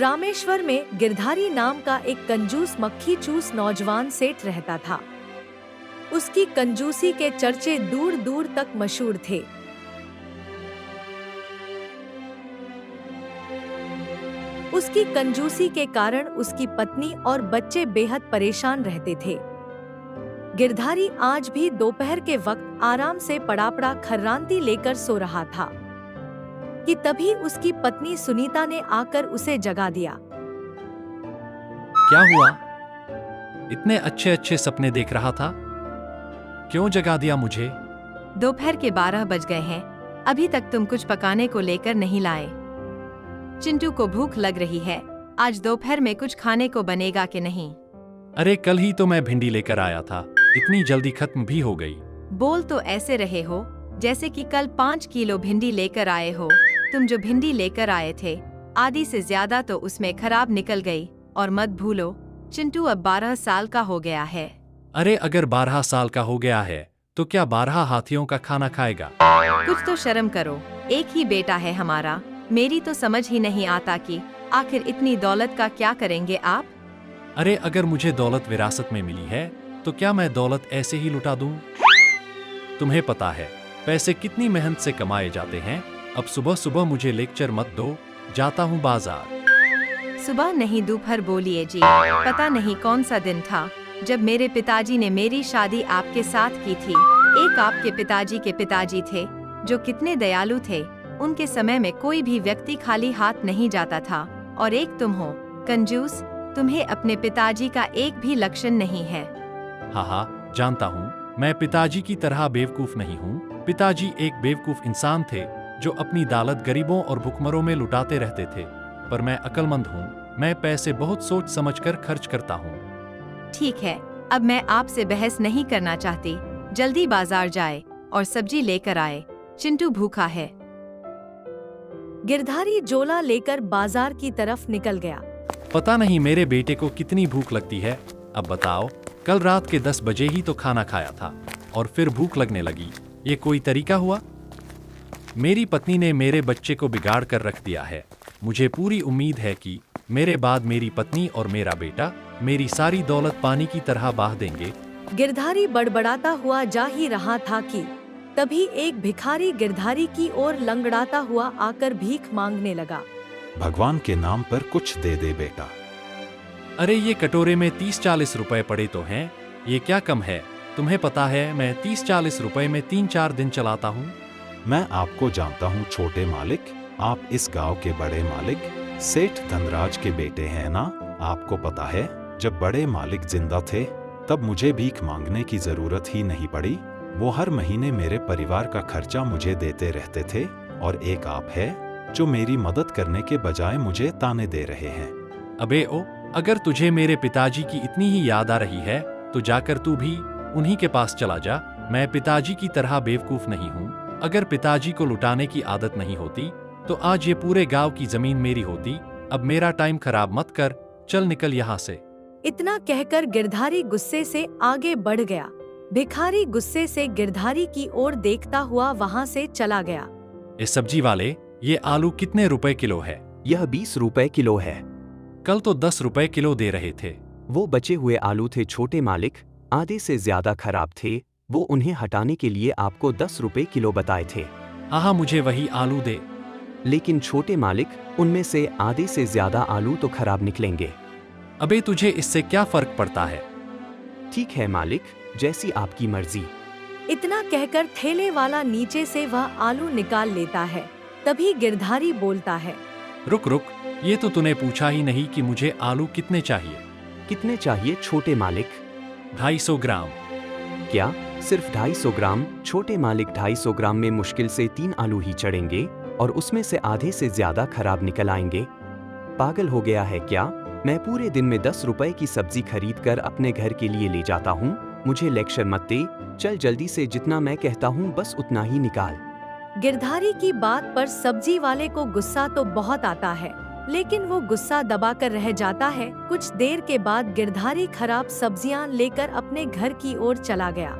रामेश्वर में गिरधारी नाम का एक कंजूस मक्खी चूस नौजवान सेठ रहता था। उसकी कंजूसी के चर्चे दूर दूर तक मशहूर थे। उसकी कंजूसी के कारण उसकी पत्नी और बच्चे बेहद परेशान रहते थे। गिरधारी आज भी दोपहर के वक्त आराम से पड़ा खर्रांती लेकर सो रहा था कि तभी उसकी पत्नी सुनीता ने आकर उसे जगा दिया। क्या हुआ? इतने अच्छे अच्छे सपने देख रहा था, क्यों जगा दिया मुझे? दोपहर के 12 बज गए हैं, अभी तक तुम कुछ पकाने को लेकर नहीं लाए। चिंटू को भूख लग रही है, आज दोपहर में कुछ खाने को बनेगा कि नहीं? अरे कल ही तो मैं भिंडी लेकर आया था, इतनी जल्दी खत्म भी हो गई। बोल तो ऐसे रहे हो जैसे कि कल 5 किलो भिंडी लेकर आए हो। तुम जो भिंडी लेकर आए थे, आधी से ज्यादा तो उसमें खराब निकल गई। और मत भूलो, चिंटू अब 12 साल का हो गया है। अरे अगर 12 साल का हो गया है तो क्या 12 हाथियों का खाना खाएगा? कुछ तो शर्म करो, एक ही बेटा है हमारा। मेरी तो समझ ही नहीं आता कि आखिर इतनी दौलत का क्या करेंगे आप? अरे अगर मुझे दौलत विरासत में मिली है तो क्या मैं दौलत ऐसे ही लुटा दूं? तुम्हें पता है पैसे कितनी मेहनत से कमाए जाते हैं। अब सुबह सुबह मुझे लेक्चर मत दो, जाता हूँ बाजार। सुबह नहीं दोपहर बोलिए जी। पता नहीं कौन सा दिन था जब मेरे पिताजी ने मेरी शादी आपके साथ की थी। एक आपके पिताजी थे जो कितने दयालु थे। उनके समय में कोई भी व्यक्ति खाली हाथ नहीं जाता था। और एक तुम हो कंजूस, तुम्हें अपने पिताजी का एक भी लक्षण नहीं है। हाँ, जानता हूँ, मैं पिताजी की तरह बेवकूफ नहीं हूँ। पिताजी एक बेवकूफ इंसान थे जो अपनी दौलत गरीबों और भुखमरों में लुटाते रहते थे। पर मैं अक्लमंद हूँ, मैं पैसे बहुत सोच समझकर खर्च करता हूँ। ठीक है, अब मैं आपसे बहस नहीं करना चाहती। जल्दी बाजार जाए और सब्जी लेकर आए, चिंटू भूखा है। गिरधारी झोला लेकर बाजार की तरफ निकल गया। पता नहीं मेरे बेटे को कितनी भूख लगती है। अब बताओ, कल रात के 10 बजे ही तो खाना खाया था और फिर भूख लगने लगी। ये कोई तरीका हुआ? मेरी पत्नी ने मेरे बच्चे को बिगाड़ कर रख दिया है। मुझे पूरी उम्मीद है कि मेरे बाद मेरी पत्नी और मेरा बेटा मेरी सारी दौलत पानी की तरह बहा देंगे। गिरधारी बड़बड़ाता हुआ जा ही रहा था कि तभी एक भिखारी गिरधारी की ओर लंगड़ाता हुआ आकर भीख मांगने लगा। भगवान के नाम पर कुछ दे दे बेटा। अरे ये कटोरे में 30-40 रुपए पड़े तो हैं, ये क्या कम है? तुम्हें पता है मैं 30-40 रुपए में 3-4 दिन चलाता हूँ। मैं आपको जानता हूँ छोटे मालिक, आप इस गांव के बड़े मालिक सेठ धनराज के बेटे हैं ना। आपको पता है जब बड़े मालिक जिंदा थे तब मुझे भीख मांगने की जरूरत ही नहीं पड़ी। वो हर महीने मेरे परिवार का खर्चा मुझे देते रहते थे। और एक आप है जो मेरी मदद करने के बजाय मुझे ताने दे रहे हैं। अबे ओ, अगर तुझे मेरे पिताजी की इतनी ही याद आ रही है तो जाकर तू भी उन्हीं के पास चला जा। मैं पिताजी की तरह बेवकूफ नहीं हूँ। अगर पिताजी को लुटाने की आदत नहीं होती तो आज ये पूरे गांव की जमीन मेरी होती। अब मेरा टाइम खराब मत कर, चल निकल यहाँ से। इतना कहकर गिरधारी गुस्से से आगे बढ़ गया। भिखारी गुस्से से गिरधारी की ओर देखता हुआ वहाँ से चला गया। इस सब्जी वाले, ये आलू कितने रुपए किलो है? यह 20 रुपए किलो है। कल तो 10 रुपए किलो दे रहे थे। वो बचे हुए आलू थे छोटे मालिक, आधे से ज्यादा खराब थे। वो उन्हें हटाने के लिए आपको 10 रुपए किलो बताए थे। हाँ, मुझे वही आलू दे। लेकिन छोटे मालिक, उनमें से आधे से ज्यादा आलू तो खराब निकलेंगे। अबे तुझे इससे क्या फर्क पड़ता है? ठीक है मालिक, जैसी आपकी मर्जी। इतना कहकर ठेले वाला नीचे से वह आलू निकाल लेता है। तभी गिरधारी बोलता है, रुक, ये तो तूने पूछा ही नहीं कि मुझे आलू कितने चाहिए। कितने चाहिए छोटे मालिक? 250 ग्राम। क्या सिर्फ 250 ग्राम? छोटे मालिक, 250 ग्राम में मुश्किल से 3 आलू ही चढ़ेंगे और उसमें से आधे से ज्यादा खराब निकल आएंगे। पागल हो गया है क्या? मैं पूरे दिन में 10 रुपए की सब्जी खरीद कर अपने घर के लिए ले जाता हूँ। मुझे लेक्चर मत दे, चल जल्दी से, जितना मैं कहता हूँ बस उतना ही निकाल। गिरधारी की बात पर सब्जी वाले को गुस्सा तो बहुत आता है, लेकिन वो गुस्सा दबाकर रह जाता है। कुछ देर के बाद गिरधारी खराब सब्जियां लेकर अपने घर की ओर चला गया।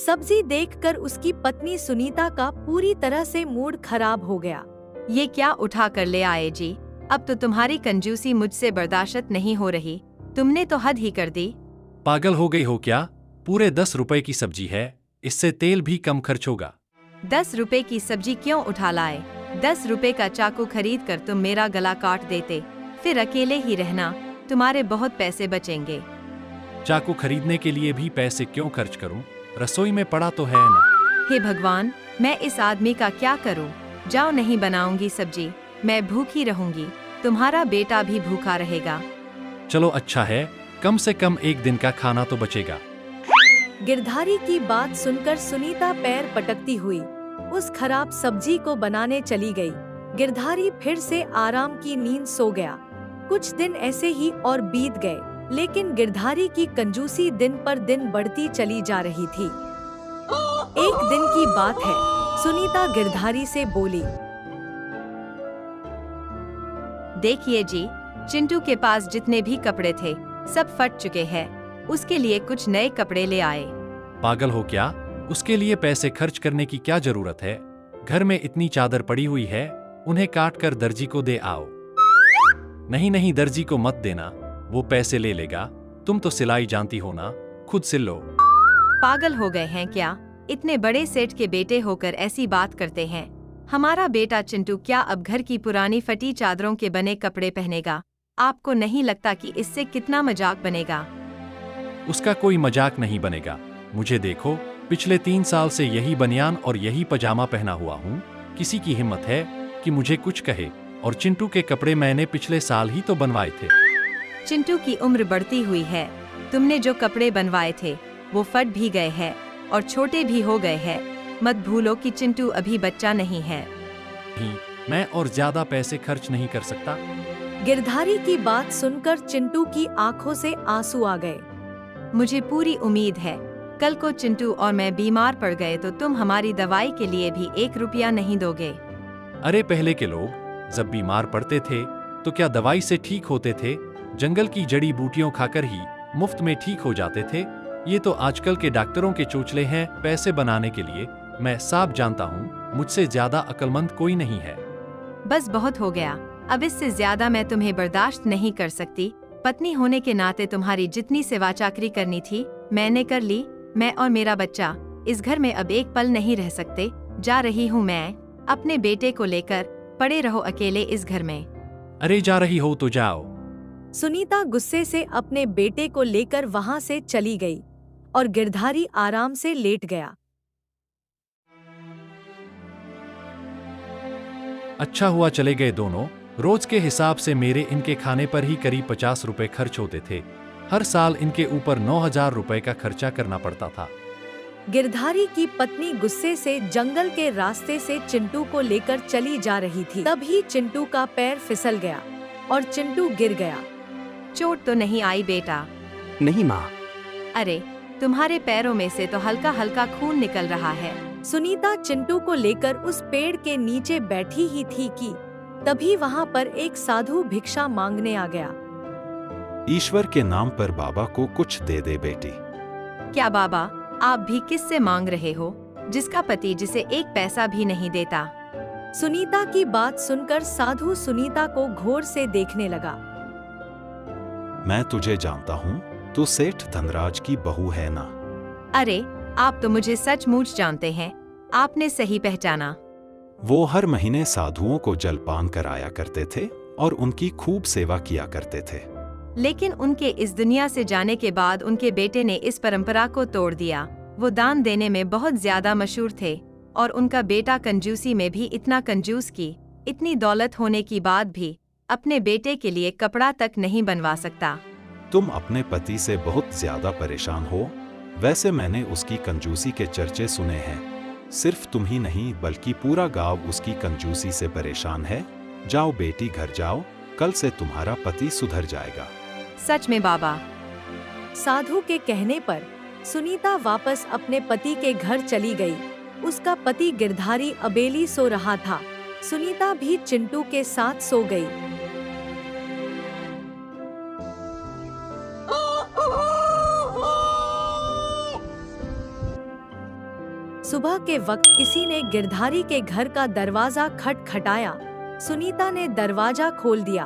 सब्जी देखकर उसकी पत्नी सुनीता का पूरी तरह से मूड खराब हो गया। ये क्या उठा कर ले आए जी? अब तो तुम्हारी कंजूसी मुझसे बर्दाश्त नहीं हो रही। तुमने तो हद ही कर दी। पागल हो गई हो क्या? पूरे 10 रुपए की सब्जी है, इससे तेल भी कम खर्च होगा। 10 रुपए की सब्जी क्यों उठा लाए? 10 रुपए का चाकू खरीद कर तुम मेरा गला काट देते, फिर अकेले ही रहना, तुम्हारे बहुत पैसे बचेंगे। चाकू खरीदने के लिए भी पैसे क्यों खर्च करूं? रसोई में पड़ा तो है ना। हे भगवान, मैं इस आदमी का क्या करूं? जाओ, नहीं बनाऊंगी सब्जी, मैं भूखी रहूंगी, तुम्हारा बेटा भी भूखा रहेगा। चलो अच्छा है, कम से कम एक दिन का खाना तो बचेगा। गिरधारी की बात सुनकर सुनीता पैर पटकती हुई उस खराब सब्जी को बनाने चली गई। गिरधारी फिर से आराम की नींद सो गया। कुछ दिन ऐसे ही और बीत गए, लेकिन गिरधारी की कंजूसी दिन पर दिन बढ़ती चली जा रही थी। एक दिन की बात है, सुनीता गिरधारी से बोली, देखिए जी, चिंटू के पास जितने भी कपड़े थे सब फट चुके हैं, उसके लिए कुछ नए कपड़े ले आए। पागल हो क्या? उसके लिए पैसे खर्च करने की क्या जरूरत है? घर में इतनी चादर पड़ी हुई है, उन्हें काट कर दर्जी को दे आओ। नहीं नहीं, दर्जी को मत देना, वो पैसे ले लेगा। तुम तो सिलाई जानती हो ना, खुद सिल लो। पागल हो गए हैं क्या? इतने बड़े सेठ के बेटे होकर ऐसी बात करते हैं। हमारा बेटा चिंटू क्या अब घर की पुरानी फटी चादरों के बने कपड़े पहनेगा? आपको नहीं लगता कि इससे कितना मजाक बनेगा? उसका कोई मजाक नहीं बनेगा। मुझे देखो, पिछले 3 साल से यही बनियान और यही पजामा पहना हुआ हूँ। किसी की हिम्मत है कि मुझे कुछ कहे? और चिंटू के कपड़े मैंने पिछले साल ही तो बनवाए थे। चिंटू की उम्र बढ़ती हुई है, तुमने जो कपड़े बनवाए थे वो फट भी गए हैं और छोटे भी हो गए हैं। मत भूलो कि चिंटू अभी बच्चा नहीं है। मैं और ज्यादा पैसे खर्च नहीं कर सकता। गिरधारी की बात सुनकर चिंटू की आंखों से आंसू आ गए। मुझे पूरी उम्मीद है कल को चिंटू और मैं बीमार पड़ गए तो तुम हमारी दवाई के लिए भी 1 रुपया नहीं दोगे। अरे पहले के लोग जब बीमार पड़ते थे तो क्या दवाई से ठीक होते थे? जंगल की जड़ी बूटियों खाकर ही मुफ्त में ठीक हो जाते थे। ये तो आजकल के डॉक्टरों के चोचले हैं पैसे बनाने के लिए। मैं साफ जानता हूँ, मुझसे ज्यादा अक्लमंद कोई नहीं है। बस बहुत हो गया, अब इससे ज्यादा मैं तुम्हें बर्दाश्त नहीं कर सकती। पत्नी होने के नाते तुम्हारी जितनी सेवा चाकरी करनी थी मैंने कर ली। मैं और मेरा बच्चा इस घर में अब एक पल नहीं रह सकते। जा रही हूँ मैं, अपने बेटे को लेकर। पड़े रहो अकेले इस घर में। अरे जा रही हो तो जाओ। सुनीता गुस्से से अपने बेटे को लेकर वहां से चली गई और गिरधारी आराम से लेट गया। अच्छा हुआ चले गए दोनों। रोज के हिसाब से मेरे इनके खाने पर ही करीब 50 रुपए खर्च होते थे। हर साल इनके ऊपर 9,000 रुपए का खर्चा करना पड़ता था। गिरधारी की पत्नी गुस्से से जंगल के रास्ते से चिंटू को लेकर चली जा रही थी। तभी चिंटू का पैर फिसल गया और चिंटू गिर गया। चोट तो नहीं आई बेटा? नहीं माँ। अरे, तुम्हारे पैरों में से तो हल्का हल्का खून निकल रहा है। सुनीता चिंटू को लेकर उस पेड़ के नीचे बैठी ही थी कि तभी वहाँ पर एक साधु भिक्षा मांगने आ गया। ईश्वर के नाम पर बाबा को कुछ दे दे बेटी। क्या बाबा, आप भी किससे मांग रहे हो जिसका पति जिसे 1 पैसा भी नहीं देता? सुनीता की बात सुनकर साधु सुनीता को घोर से देखने लगा। मैं तुझे जानता हूँ, तू सेठ धनराज की बहू है ना? अरे, आप तो मुझे सचमुच जानते हैं। आपने सही पहचाना। वो हर महीने साधुओं को जलपान कराया करते थे और उनकी खूब सेवा किया करते थे। लेकिन उनके इस दुनिया से जाने के बाद उनके बेटे ने इस परंपरा को तोड़ दिया। वो दान देने में बहुत ज्यादा मशहूर थे और उनका बेटा कंजूसी में भी इतना कंजूस कि इतनी दौलत होने की बाद भी अपने बेटे के लिए कपड़ा तक नहीं बनवा सकता। तुम अपने पति से बहुत ज्यादा परेशान हो। वैसे मैंने उसकी कंजूसी के चर्चे सुने हैं। सिर्फ तुम ही नहीं बल्कि पूरा गांव उसकी कंजूसी से परेशान है। जाओ बेटी, घर जाओ, कल से तुम्हारा पति सुधर जाएगा। सच में बाबा? साधु के कहने पर सुनीता वापस अपने पति के घर चली गई। उसका पति गिरधारी अबेली सो रहा था। सुनीता भी चिंटू के साथ सो गई। सुबह के वक्त किसी ने गिरधारी के घर का दरवाजा खटखटाया। सुनीता ने दरवाजा खोल दिया,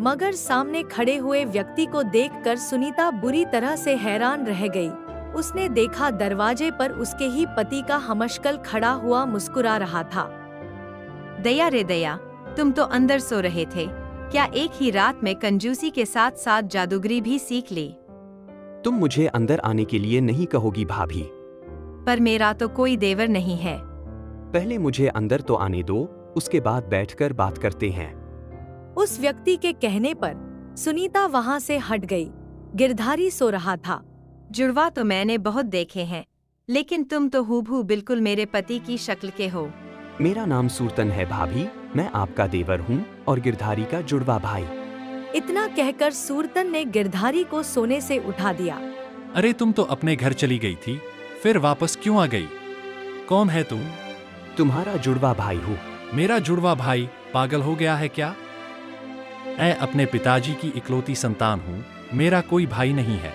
मगर सामने खड़े हुए व्यक्ति को देखकर सुनीता बुरी तरह से हैरान रह गई। उसने देखा दरवाजे पर उसके ही पति का हमशक्ल खड़ा हुआ मुस्कुरा रहा था। दया रे दया, तुम तो अंदर सो रहे थे। क्या एक ही रात में कंजूसी के साथ साथ जादूगरी भी सीख ली? तुम मुझे अंदर आने के लिए नहीं कहोगी भाभी। पर मेरा तो कोई देवर नहीं है। पहले मुझे अंदर तो आने दो, उसके बाद बैठकर बात करते हैं। उस व्यक्ति के कहने पर सुनीता वहां से हट गई। गिरधारी सो रहा था। जुड़वा तो मैंने बहुत देखे हैं, लेकिन तुम तो हूबहू बिल्कुल मेरे पति की शक्ल के हो। मेरा नाम सूरतन है भाभी, मैं आपका देवर हूँ और गिरधारी का जुड़वा भाई। इतना कहकर सूरतन ने गिरधारी को सोने से उठा दिया। अरे तुम तो अपने घर चली गई थी, फिर वापस क्यों आ गई? कौन है तुम? तुम्हारा जुड़वा भाई हूँ। मेरा जुड़वा भाई पागल हो गया है क्या? मैं अपने पिताजी की इकलौती संतान हूँ, मेरा कोई भाई नहीं है।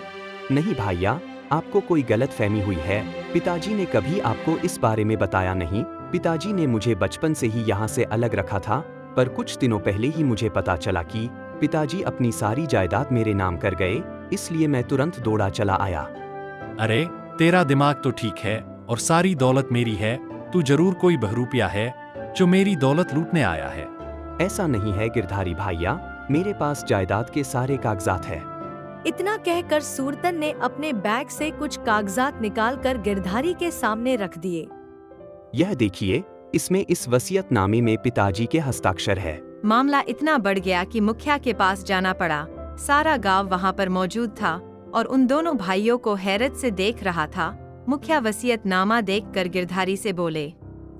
नहीं भाइया, आपको कोई गलतफहमी हुई है। पिताजी ने कभी आपको इस बारे में बताया नहीं। पिताजी ने मुझे बचपन से ही यहाँ से अलग रखा था, पर कुछ दिनों पहले ही मुझे पता चला कि पिताजी अपनी सारी जायदाद मेरे नाम कर गए, इसलिए मैं तुरंत दौड़ा चला आया। अरे तेरा दिमाग तो ठीक है और सारी दौलत मेरी है, तू जरूर कोई बहरूपिया है जो मेरी दौलत लूटने आया है। ऐसा नहीं है गिरधारी भाइया, मेरे पास जायदाद के सारे कागजात है। इतना कहकर सूरतन ने अपने बैग से कुछ कागजात निकालकर गिरधारी के सामने रख दिए। यह देखिए, इसमें इस वसीयतनामे में पिताजी के हस्ताक्षर है। मामला इतना बढ़ गया कि मुखिया के पास जाना पड़ा। सारा गांव वहां पर मौजूद था और उन दोनों भाइयों को हैरत से देख रहा था। मुखिया वसीयतनामा देखकर गिरधारी से बोले,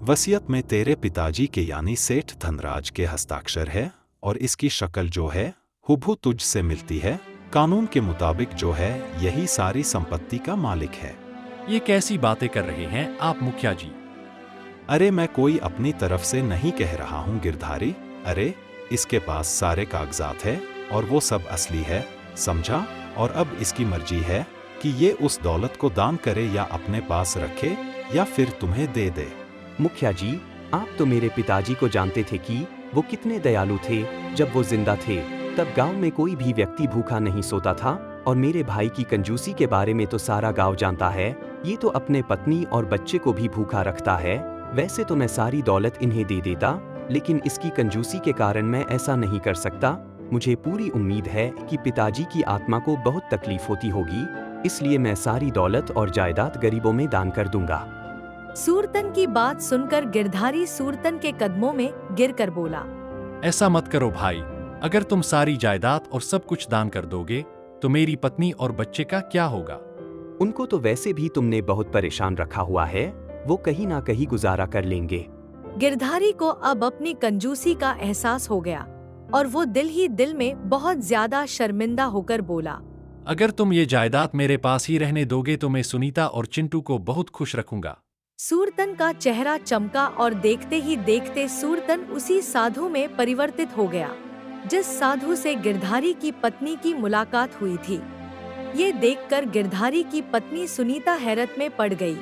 वसीयत में तेरे पिताजी के यानी सेठ धनराज के हस्ताक्षर है और इसकी शक्ल जो है हुबहू तुझ से मिलती है। कानून के मुताबिक जो है यही सारी संपत्ति का मालिक है। ये कैसी बातें कर रहे हैं आप मुखिया जी? अरे मैं कोई अपनी तरफ से नहीं कह रहा हूँ गिरधारी। अरे इसके पास सारे कागजात है और वो सब असली है, समझा? और अब इसकी मर्जी है कि ये उस दौलत को दान करे या अपने पास रखे या फिर तुम्हें दे दे। मुखिया जी, आप तो मेरे पिताजी को जानते थे कि वो कितने दयालु थे। जब वो जिंदा थे तब गांव में कोई भी व्यक्ति भूखा नहीं सोता था, और मेरे भाई की कंजूसी के बारे में तो सारा गांव जानता है। ये तो अपने पत्नी और बच्चे को भी भूखा रखता है। वैसे तो मैं सारी दौलत इन्हें दे देता, लेकिन इसकी कंजूसी के कारण मैं ऐसा नहीं कर सकता। मुझे पूरी उम्मीद है कि पिताजी की आत्मा को बहुत तकलीफ होती होगी, इसलिए मैं सारी दौलत और जायदाद गरीबों में दान कर दूंगा। सूरतन की बात सुनकर गिरधारी सूरतन के कदमों में गिरकर बोला, ऐसा मत करो भाई, अगर तुम सारी जायदाद और सब कुछ दान कर दोगे तो मेरी पत्नी और बच्चे का क्या होगा? उनको तो वैसे भी तुमने बहुत परेशान रखा हुआ है, वो कहीं ना कहीं गुजारा कर लेंगे। गिरधारी को अब अपनी कंजूसी का एहसास हो गया और वो दिल ही दिल में बहुत ज्यादा शर्मिंदा होकर बोला, अगर तुम ये जायदाद मेरे पास ही रहने दोगे तो मैं सुनीता और चिंटू को बहुत खुश रखूंगा। सूरतन का चेहरा चमका और देखते ही देखते सूरतन उसी साधु में परिवर्तित हो गया जिस साधु से गिरधारी की पत्नी की मुलाकात हुई थी। ये देखकर गिरधारी की पत्नी सुनीता हैरत में पड़ गई।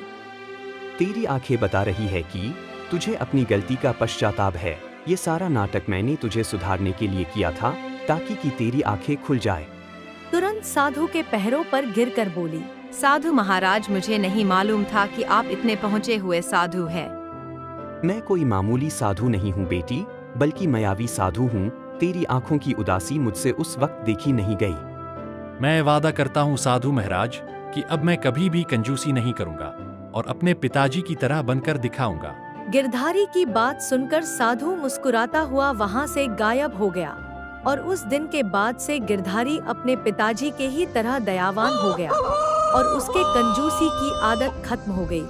तेरी आंखें बता रही है कि तुझे अपनी गलती का पश्चाताप है। ये सारा नाटक मैंने तुझे सुधारने के लिए किया था, ताकि कि तेरी आंखें खुल जाए। तुरंत साधु के पैरों पर गिरकर बोली, साधु महाराज, मुझे नहीं मालूम था कि आप इतने पहुँचे हुए साधु हैं। मैं कोई मामूली साधु नहीं हूँ बेटी, बल्कि मायावी साधु हूँ। तेरी आंखों की उदासी मुझसे उस वक्त देखी नहीं गई। मैं वादा करता हूँ साधु महाराज कि अब मैं कभी भी कंजूसी नहीं करूंगा और अपने पिताजी की तरह बनकर दिखाऊंगा। गिरधारी की बात सुनकर साधु मुस्कुराता हुआ वहां से गायब हो गया और उस दिन के बाद से गिरधारी अपने पिताजी के ही तरह दयावान हो गया और उसके कंजूसी की आदत खत्म हो गई।